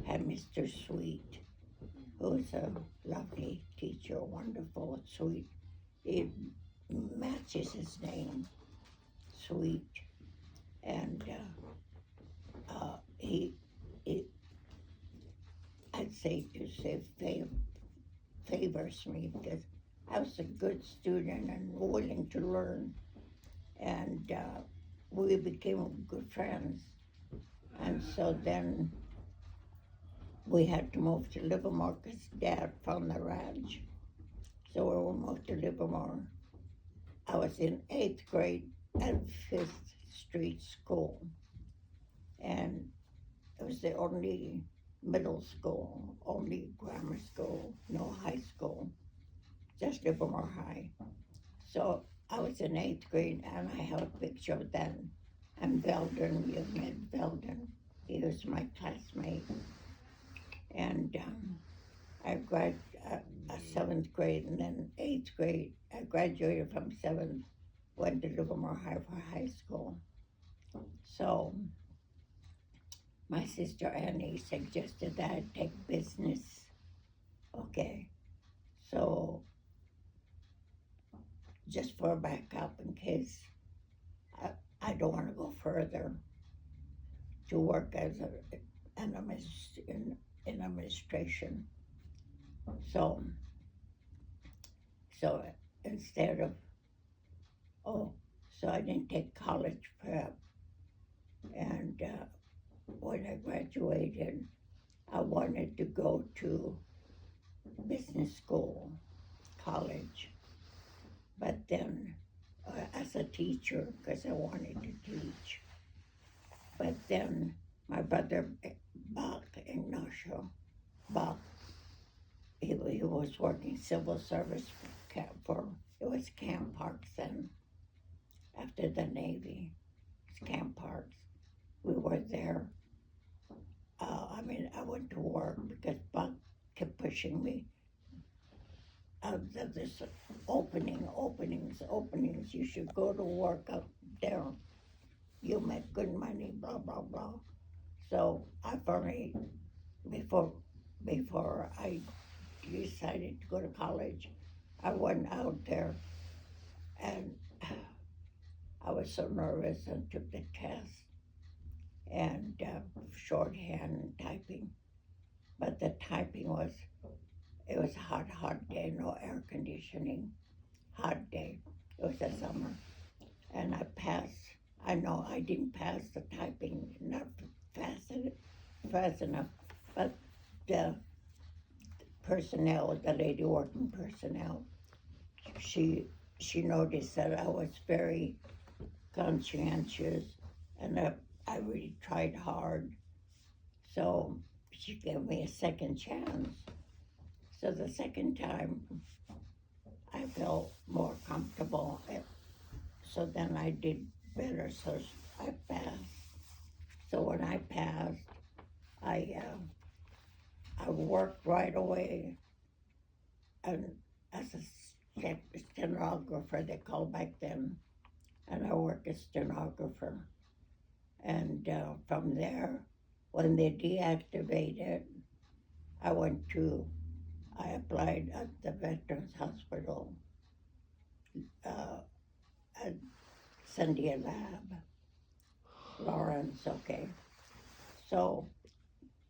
Speaker 2: had Mr. Sweet, who was a lovely teacher, wonderful, sweet. It matches his name, Sweet. And he, I'd say favors me because I was a good student and willing to learn. And we became good friends. And so then we had to move to Livermore because Dad found the ranch. So we moved to Livermore. I was in 8th grade at 5th Street School. And it was the only middle school, only grammar school, no high school, just Livermore High. So I was in 8th grade, and I have a picture of that. And Veldon, you've met Veldon. He was my classmate. And I graduated 7th grade, and then 8th grade, I graduated from 7th, went to Livermore High for high school. So my sister Annie suggested that I take business. Okay, so just for a backup in case I don't want to go further to work as in administration. So instead of Oh, so I didn't take college prep. And when I graduated, I wanted to go to business school, college, but then as a teacher because I wanted to teach. But then my brother Bach in Nashville, Bach, he was working civil service for it was Camp Parks then after the Navy. It's Camp Parks. We were there. I went to work because Buck kept pushing me out of this openings. You should go to work up there. You make good money, blah blah blah. So I finally, before before I decided to go to college, I went out there and I was so nervous and took the test and shorthand and typing. But the typing was, it was a hot day, no air conditioning, hot day. It was the summer. And I passed. I know I didn't pass the typing, not fast enough, but the personnel, the lady working personnel, she she noticed that I was very conscientious and I really tried hard. So she gave me a second chance. So the second time I felt more comfortable. So then I did better. So I passed. So when I passed, I worked right away and as a stenographer, they called back then, and I worked as stenographer. And from there, when they deactivated, I went to, I applied at the Veterans Hospital uh, at Sandia Lab, Lawrence, okay. So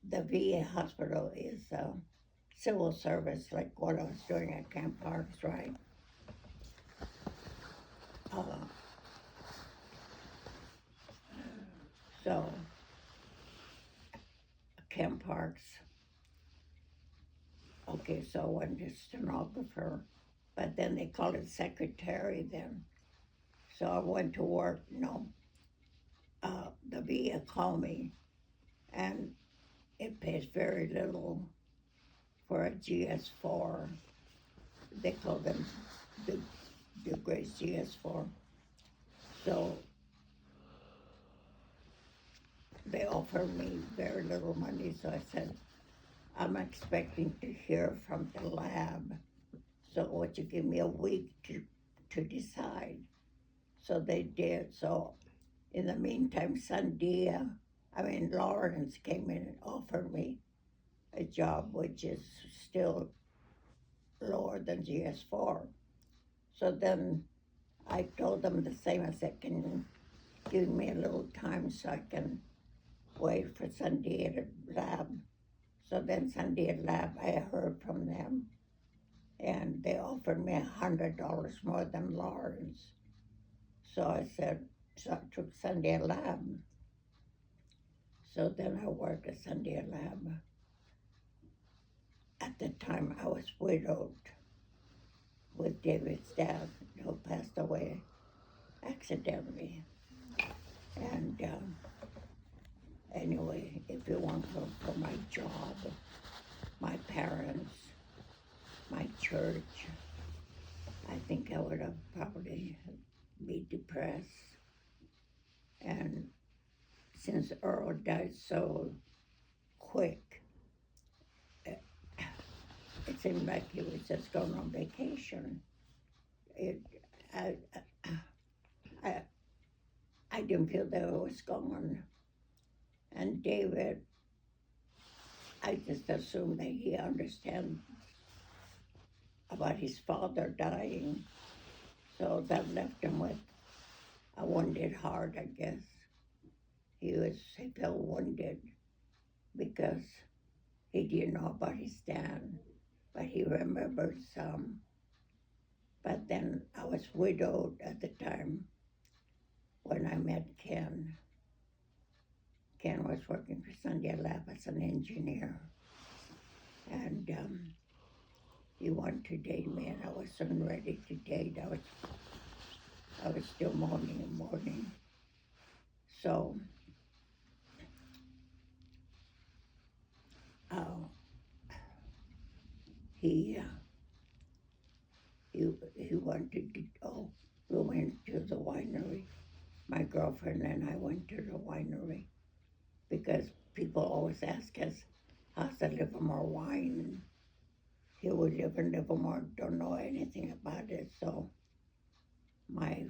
Speaker 2: the VA hospital is civil service, like what I was doing at Camp Parks, right? Uh, so Camp Parks, okay, so I went to stenographer, but then they called it secretary then. So I went to work, the VA called me, and it pays very little for a GS4. They call them the, the great GS4. So they offered me very little money, so I said, I'm expecting to hear from the lab. So would you give me a week to decide? So they did. So in the meantime, Lawrence came in and offered me a job which is still lower than GS4. So then I told them the same. I said, can you give me a little time so I can wait for Sandia Lab? So then Sandia Lab, I heard from them, and they offered me $100 more than Lawrence. So I said, so I took Sandia Lab. So then I worked at Sandia Lab. At the time, I was widowed with David's dad, who passed away accidentally. And anyway, if you want to for my job, my parents, my church, I think I would have probably be depressed. And since Earl died so quick, it seemed like he was just going on vacation. It, I, I, I didn't feel that it was gone. And David, I just assumed that he understands about his father dying. So that left him with a wounded heart, I guess. He felt wounded because he didn't know about his dad, but he remembered some. But then I was widowed at the time when I met Ken. Ken was working for Sunday Lab as an engineer. And he wanted to date me, and I wasn't ready to date. I was still mourning and mourning. So uh, he wanted to. Oh, we went to the winery. My girlfriend and I went to the winery because people always ask us, how's the Livermore wine? And here we live in Livermore, don't know anything about it. So my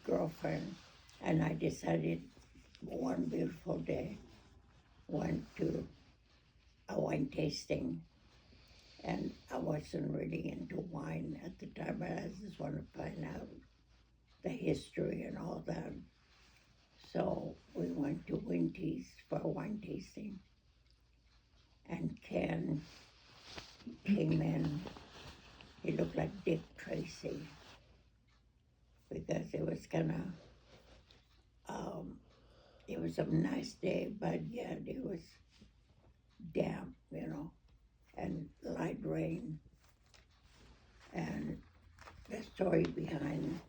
Speaker 2: girlfriend and I decided one beautiful day, went to a wine tasting. And I wasn't really into wine at the time, but I just wanted to find out the history and all that. So we went to Winty's for a wine tasting. And Ken came in. He looked like Dick Tracy because it was it was a nice day, but yet it was damp, and light rain. And the story behind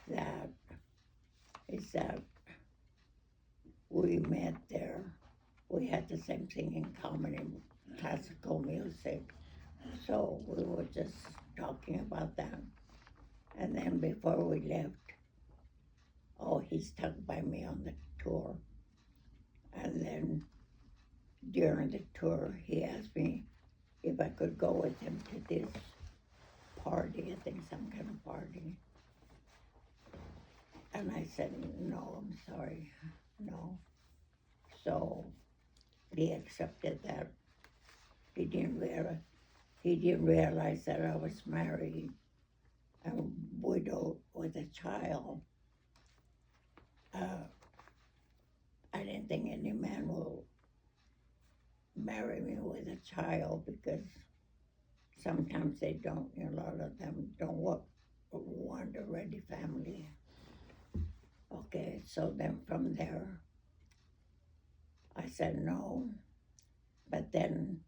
Speaker 2: that is that we met there. We had the same thing in common in classical music. So we were just talking about that. And then before we left, he stuck by me on the tour. And then during the tour, he asked me if I could go with him to this party, I think some kind of party. And I said, no, I'm sorry, no. So he accepted that. He didn't realize that I was married and widowed with a child. I didn't think any man will marry me with a child because sometimes they don't, a lot of them don't want a ready family. Okay, so then from there, I said no, but then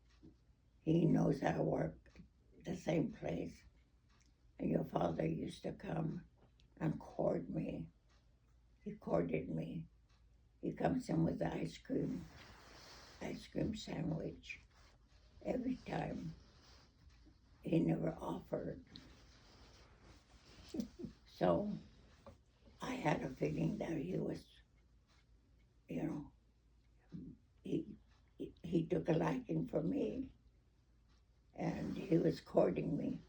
Speaker 2: he knows I work the same place, and your father used to come and court me. He courted me. He comes in with the ice cream sandwich every time. He never offered. So I had a feeling that he was, he took a liking for me, and he was courting me.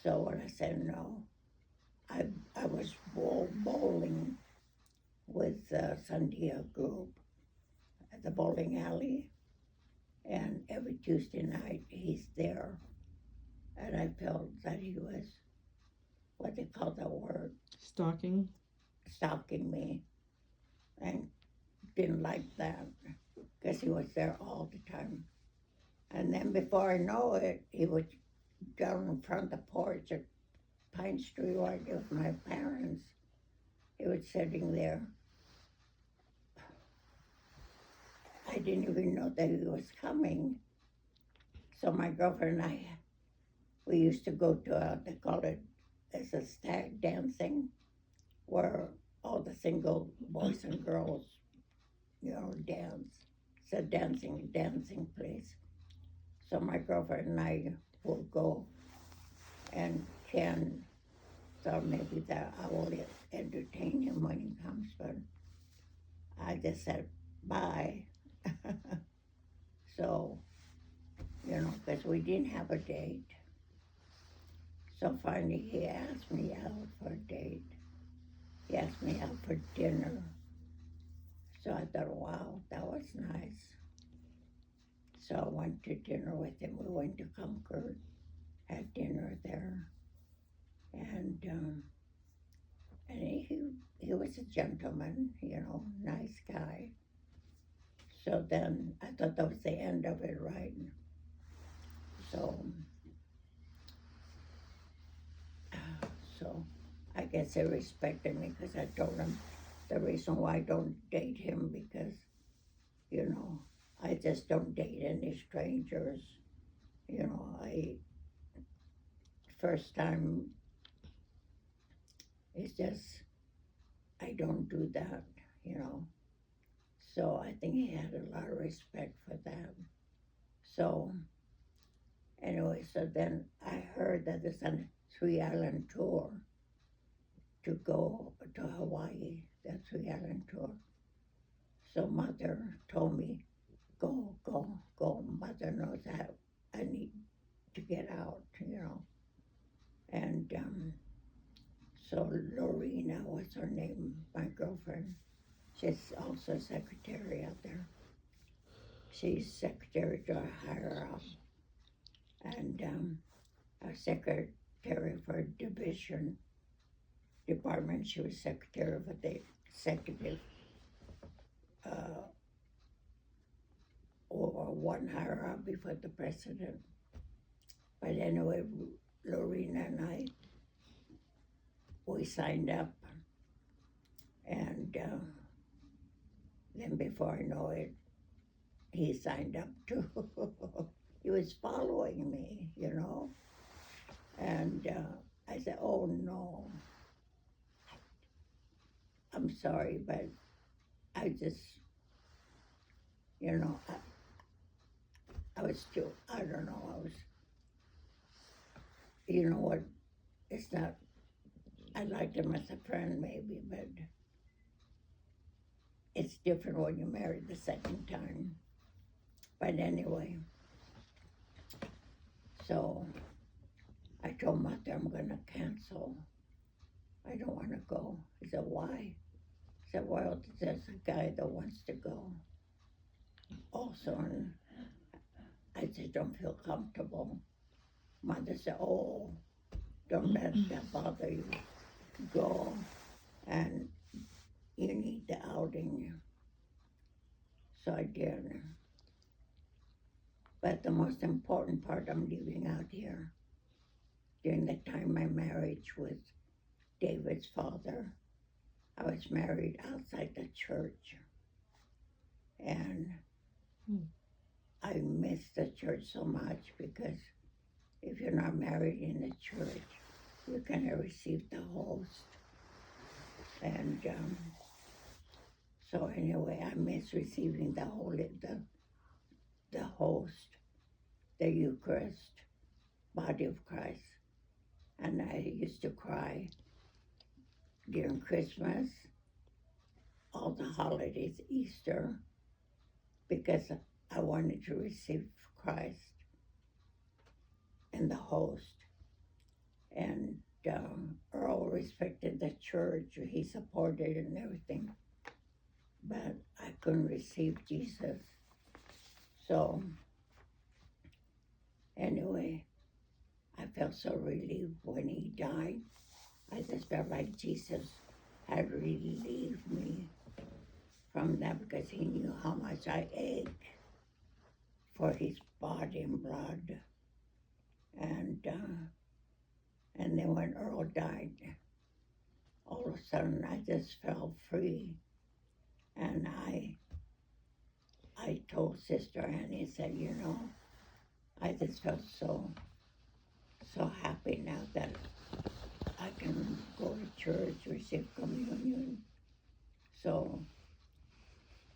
Speaker 2: So when I said no, I was bowling with Sandia Group at the bowling alley, and every Tuesday night he's there, and I felt that he was, what they call that word?
Speaker 1: Stalking
Speaker 2: me, and didn't like that because he was there all the time. And then before I know it, he was down in front of the porch at Pine Street where I lived with my parents. He was sitting there. I didn't even know that he was coming. So my girlfriend and I, we used to go to, they call it, as a stag dancing, where all the single boys and girls, dance. It's a dancing place. So my girlfriend and I will go, and Ken thought maybe that I will entertain him when he comes, but I just said bye. So, because we didn't have a date. So finally he asked me out for a date. He asked me out for dinner. So I thought, wow, that was nice. So I went to dinner with him. We went to Concord, had dinner there. And he was a gentleman, nice guy. So then I thought that was the end of it, right? So so I guess they respected me because I told them the reason why I don't date him because, I just don't date any strangers. First time, it's just, I don't do that. So I think he had a lot of respect for that. So anyway, so then I heard that there's a 3-island tour to go to Hawaii, that 3-island tour. So mother told me, go, go, go. Mother knows I need to get out. And so Lorena was her name, my girlfriend. She's also secretary out there. She's secretary to a higher up. And a secretary for department. She was secretary of the executive or one higher up before the president. But anyway, Lorena and we signed up. And then before I know it, he signed up too. He was following me. And I said, oh no, I'm sorry, but I just, I was too, I don't know, you know what, it's not, I liked him as a friend maybe, but it's different when you're married the second time. But anyway, so I told Mother I'm gonna cancel. I don't want to go. He said, why? I said, well, there's a guy that wants to go also, and I just don't feel comfortable. Mother said, oh, don't let that bother you. Go, and you need the outing. So I did. But the most important part I'm leaving out here, during the time my marriage with David's father, I was married outside the church. And I miss the church so much because if you're not married in the church, you cannot receive the host. And so anyway, I miss receiving the host, the Eucharist, body of Christ. And I used to cry during Christmas, all the holidays, Easter, because I wanted to receive Christ and the host. And Earl respected the church, he supported it and everything, but I couldn't receive Jesus. So anyway, I felt so relieved when he died. I just felt like Jesus had relieved me from that because he knew how much I ached for his body and blood. And then when Earl died, all of a sudden I just felt free. And I told Sister Annie, said, I just felt so happy now that I can go to church, receive communion. So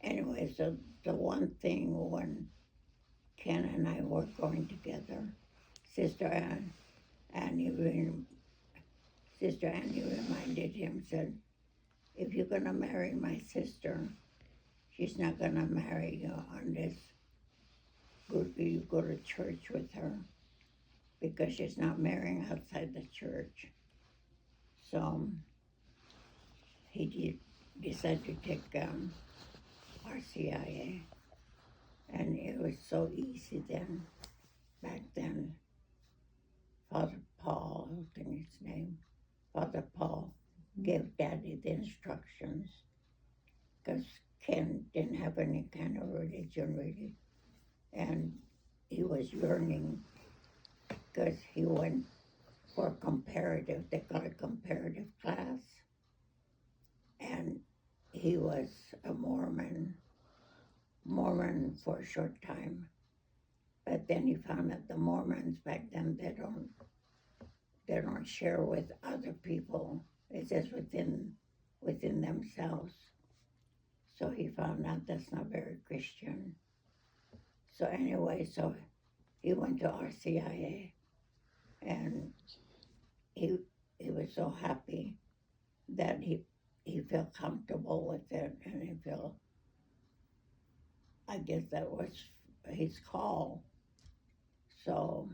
Speaker 2: anyway, so the one thing when Ken and I were going together, Sister Annie reminded him, said, if you're gonna marry my sister, she's not gonna marry you unless you go to church with her, because she's not marrying outside the church. So he decided to take RCIA, and it was so easy then. Back then, Father Paul, I think his name, Father Paul gave Daddy the instructions, because Ken didn't have any kind of religion really, and he was yearning because he went for comparative, they call it comparative class. And he was a Mormon for a short time. But then he found that the Mormons back then, they don't share with other people. It's just within themselves. So he found out that's not very Christian. So anyway, so he went to RCIA, and he was so happy that he felt comfortable with it, and he felt, I guess that was his call. So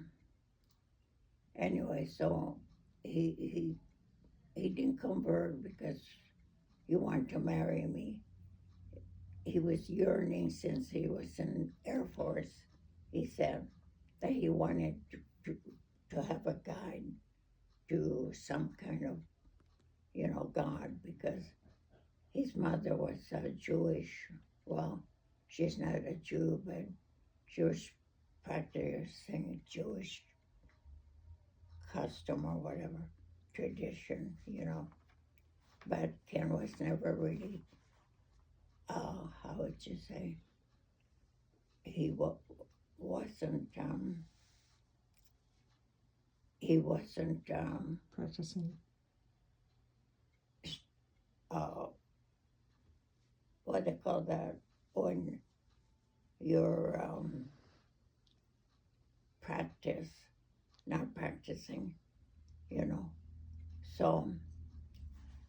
Speaker 2: anyway, so he didn't convert because he wanted to marry me. He was yearning since he was in Air Force. He said that he wanted to have a guide to some kind of, God, because his mother was Jewish. Well, she's not a Jew, but she was practicing Jewish custom or whatever, tradition, But Ken was never really, how would you say, wasn't, he wasn't,
Speaker 3: Practicing.
Speaker 2: What they call that, when you're not practicing, So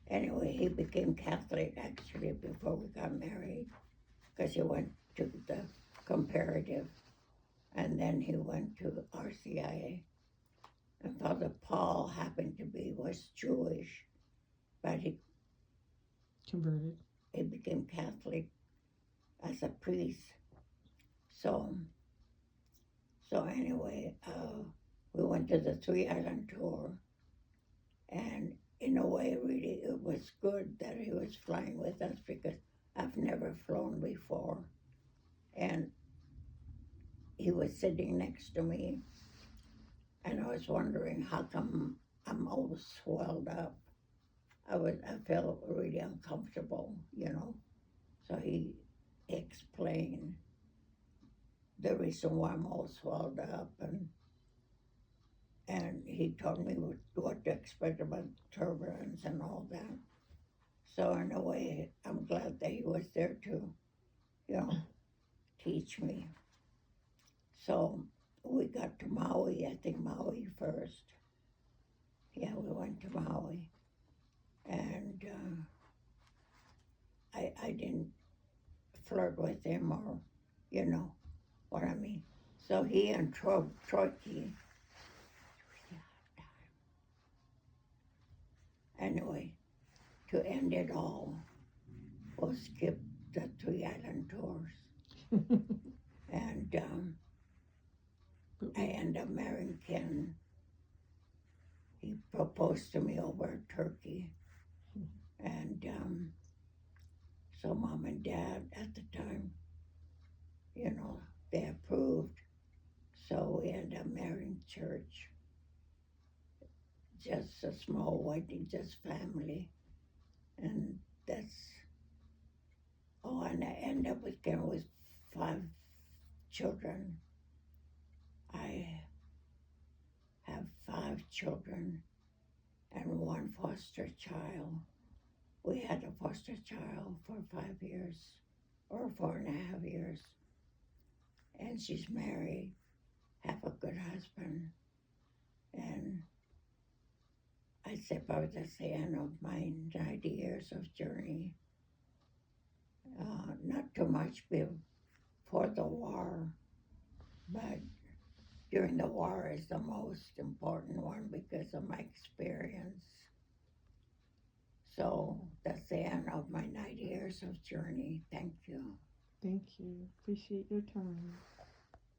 Speaker 2: anyway, he became Catholic actually before we got married, because he went to the comparative, and then he went to RCIA. And Father Paul was Jewish, but he
Speaker 3: Converted.
Speaker 2: became Catholic as a priest. So anyway, we went to the 3-island tour, and in a way, really, it was good that he was flying with us because I've never flown before. And he was sitting next to me, and I was wondering how come I'm all swelled up. I felt really uncomfortable, So he explained the reason why I'm all swelled up, and he told me what to expect about turbulence and all that. So in a way, I'm glad that he was there to, teach me. So we got to Maui, I think Maui first. Yeah, we went to Maui. And I didn't flirt with him, or, what I mean. So he and Troiki, anyway, to end it all, we'll skip the 3-island tours. And I ended up marrying Ken. He proposed to me over Turkey. And so Mom and Dad at the time, they approved. So we ended up marrying church. Just a small wedding, just family. And and I ended up with Ken with 5 children. I have 5 children and 1 foster child. We had a foster child for 5 years, or 4.5 years. And she's married, have a good husband. And I say probably that's the end of my 90 years of journey. Not too much before the war, but during the war is the most important one because of my experience. So that's the end of my 90 years of journey. Thank you.
Speaker 3: Thank you. Appreciate your time.